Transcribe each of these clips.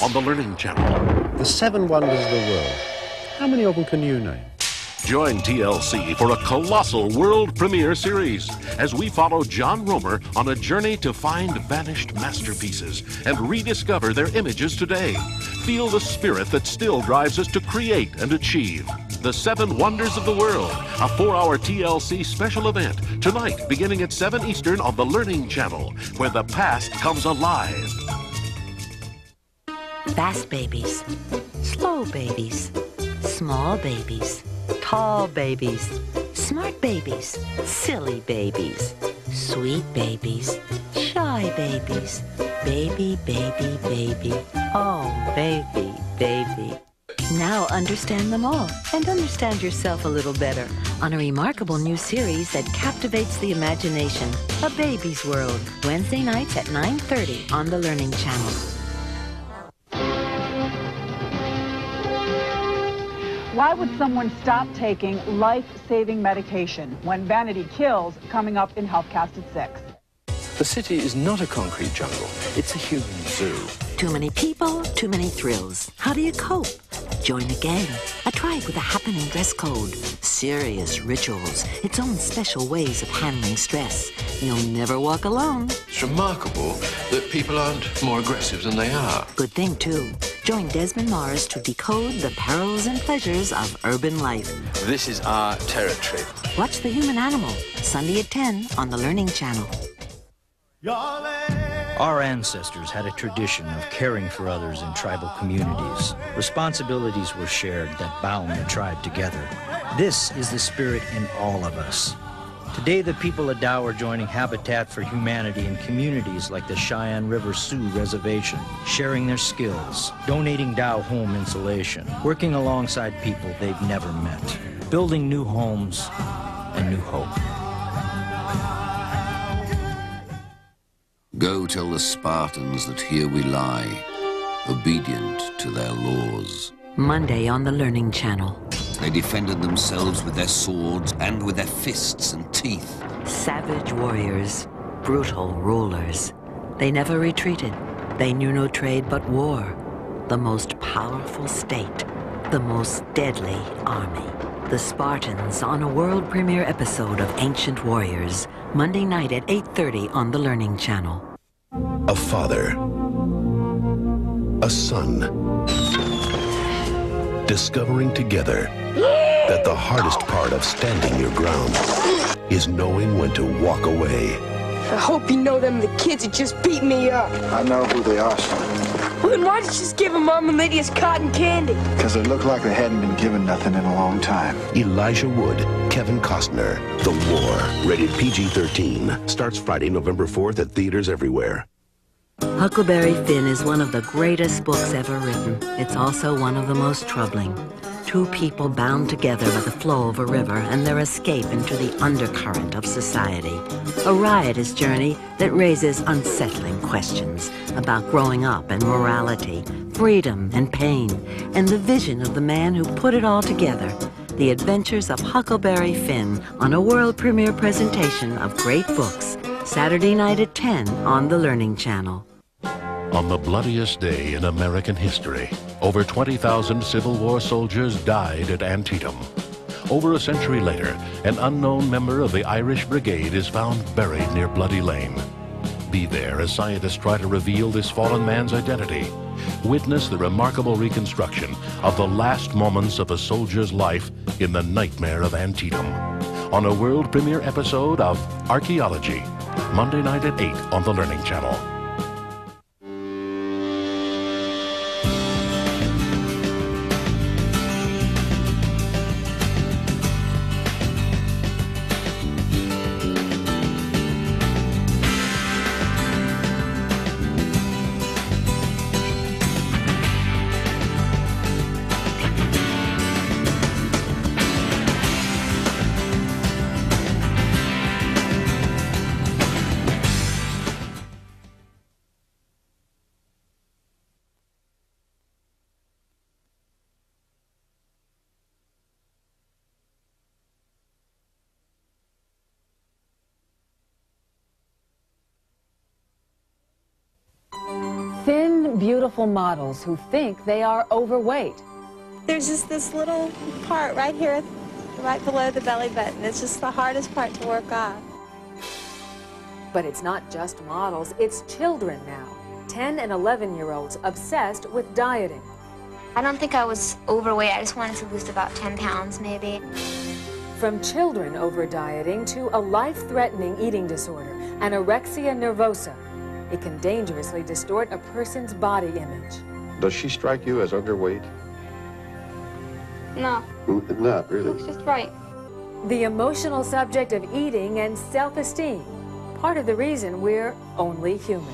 on the Learning Channel. The 7 wonders of the world. How many of them can you name? Join TLC for a colossal world premiere series as we follow John Romer on a journey to find vanished masterpieces and rediscover their images today. Feel the spirit that still drives us to create and achieve. The 7 Wonders of the World, a 4-hour TLC special event, tonight beginning at 7 Eastern on the Learning Channel, where the past comes alive. Fast babies, slow babies, small babies, tall babies, smart babies, silly babies, sweet babies, shy babies, baby, baby, baby, oh, baby, baby. Now understand them all and understand yourself a little better on a remarkable new series that captivates the imagination, A Baby's World, Wednesday nights at 9:30 on the Learning Channel. Why would someone stop taking life-saving medication when vanity kills coming up in HealthCast at 6? The city is not a concrete jungle. It's a human zoo. Too many people, too many thrills. How do you cope? Join a gang, a tribe with a happening dress code, serious rituals, its own special ways of handling stress. You'll never walk alone. It's remarkable that people aren't more aggressive than they are. Good thing, too. Join Desmond Morris to decode the perils and pleasures of urban life. This is our territory. Watch The Human Animal, Sunday at 10 on the Learning Channel. Our ancestors had a tradition of caring for others in tribal communities. Responsibilities were shared that bound the tribe together. This is the spirit in all of us. Today, the people of Dow are joining Habitat for Humanity in communities like the Cheyenne River Sioux Reservation, sharing their skills, donating Dow home insulation, working alongside people they've never met, building new homes and new hope. Go tell the Spartans that here we lie, obedient to their laws. Monday on the Learning Channel. They defended themselves with their swords and with their fists and teeth. Savage warriors, brutal rulers. They never retreated. They knew no trade but war. The most powerful state, the most deadly army. The Spartans on a world premiere episode of Ancient Warriors, Monday night at 8:30 on the Learning Channel. A father, a son, discovering together that the hardest part of standing your ground is knowing when to walk away. I hope you know them the kids who just beat me up. I know who they are, son. Well, then why'd you just give them Mom and Lydia's cotton candy? Because it looked like they hadn't been given nothing in a long time. Elijah Wood, Kevin Costner, The War, rated PG-13, starts Friday, November 4th at theaters everywhere. Huckleberry Finn is one of the greatest books ever written. It's also one of the most troubling. Two people bound together by the flow of a river and their escape into the undercurrent of society. A riotous journey that raises unsettling questions about growing up and morality, freedom and pain, and the vision of the man who put it all together. The Adventures of Huckleberry Finn on a world premiere presentation of great books, Saturday night at 10 on the Learning Channel. On the bloodiest day in American history, over 20,000 Civil War soldiers died at Antietam. Over a century later, an unknown member of the Irish Brigade is found buried near Bloody Lane. Be there as scientists try to reveal this fallen man's identity. Witness the remarkable reconstruction of the last moments of a soldier's life in the nightmare of Antietam. On a world premiere episode of Archaeology, Monday night at 8 on the Learning Channel. Two beautiful models who think they are overweight. There's just this little part right here, right below the belly button. It's just the hardest part to work off. But it's not just models, it's children now. 10 and 11-year-olds obsessed with dieting. I don't think I was overweight. I just wanted to lose about 10 pounds, maybe. From children over dieting to a life-threatening eating disorder, anorexia nervosa. It can dangerously distort a person's body image. Does she strike you as underweight? No. Not really. Looks just right. The emotional subject of eating and self-esteem. Part of the reason we're only human.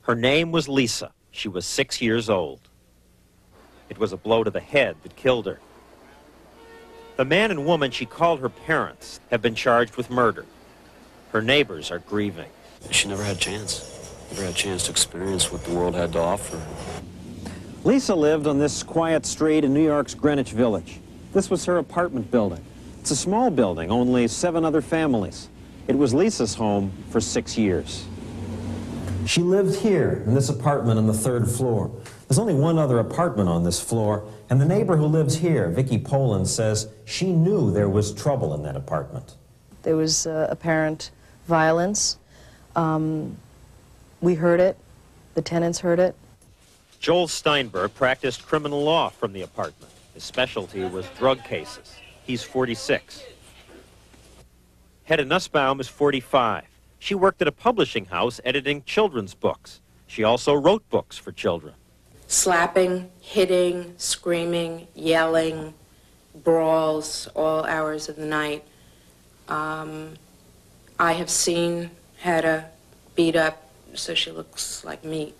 Her name was Lisa. She was 6 years old. It was a blow to the head that killed her. The man and woman she called her parents have been charged with murder. Her neighbors are grieving. She never had a chance. Never had a chance to experience what the world had to offer. Lisa lived on this quiet street in New York's Greenwich Village. This was her apartment building. It's a small building, only 7 other families. It was Lisa's home for 6 years. She lived here in this apartment on the 3rd floor. There's only one other apartment on this floor, and the neighbor who lives here, Vicki Poland, says she knew there was trouble in that apartment. There was apparent violence. We heard it. The tenants heard it. Joel Steinberg practiced criminal law from the apartment. His specialty was drug cases. He's 46. Hedda Nussbaum is 45. She worked at a publishing house editing children's books. She also wrote books for children. Slapping, hitting, screaming, yelling, brawls, all hours of the night. I have seen Hedda beat up so she looks like meat.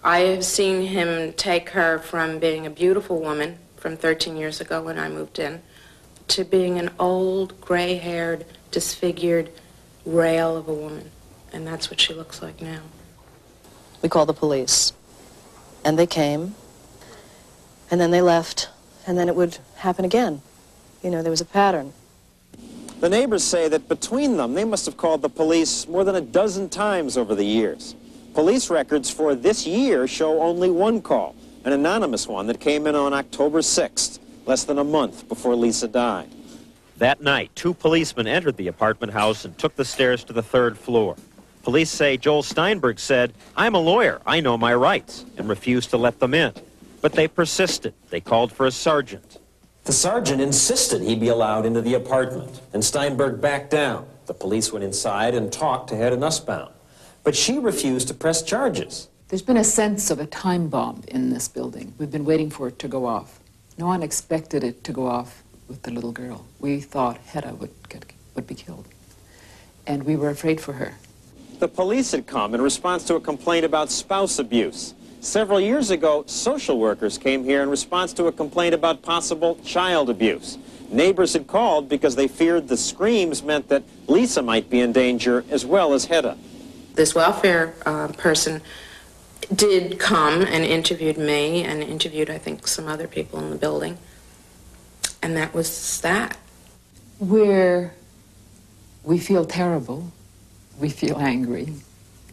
I have seen him take her from being a beautiful woman from 13 years ago when I moved in to being an old, gray-haired, disfigured rail of a woman. And that's what she looks like now. We called the police. And they came. And then they left. And then it would happen again. You know, there was a pattern. The neighbors say that between them, they must have called the police more than a dozen times over the years. Police records for this year show only one call, an anonymous one that came in on October 6th, less than a month before Lisa died. That night, 2 policemen entered the apartment house and took the stairs to the 3rd floor. Police say Joel Steinberg said, "I'm a lawyer, I know my rights," and refused to let them in. But they persisted. They called for a sergeant. The sergeant insisted he be allowed into the apartment, and Steinberg backed down. The police went inside and talked to Hedda Nussbaum, but she refused to press charges. There's been a sense of a time bomb in this building. We've been waiting for it to go off. No one expected it to go off with the little girl. We thought Hedda would be killed, and we were afraid for her. The police had come in response to a complaint about spouse abuse. Several years ago, social workers came here in response to a complaint about possible child abuse. Neighbors had called because they feared the screams meant that Lisa might be in danger as well as Hedda. This welfare person did come and interviewed me and interviewed, I think, some other people in the building. And that was that. We feel terrible. We feel angry.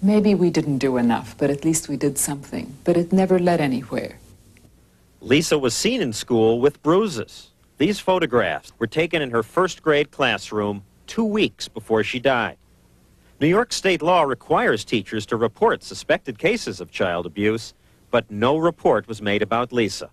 Maybe we didn't do enough, but at least we did something. But it never led anywhere. Lisa was seen in school with bruises. These photographs were taken in her 1st grade classroom 2 weeks before she died. New York state law requires teachers to report suspected cases of child abuse, but no report was made about Lisa.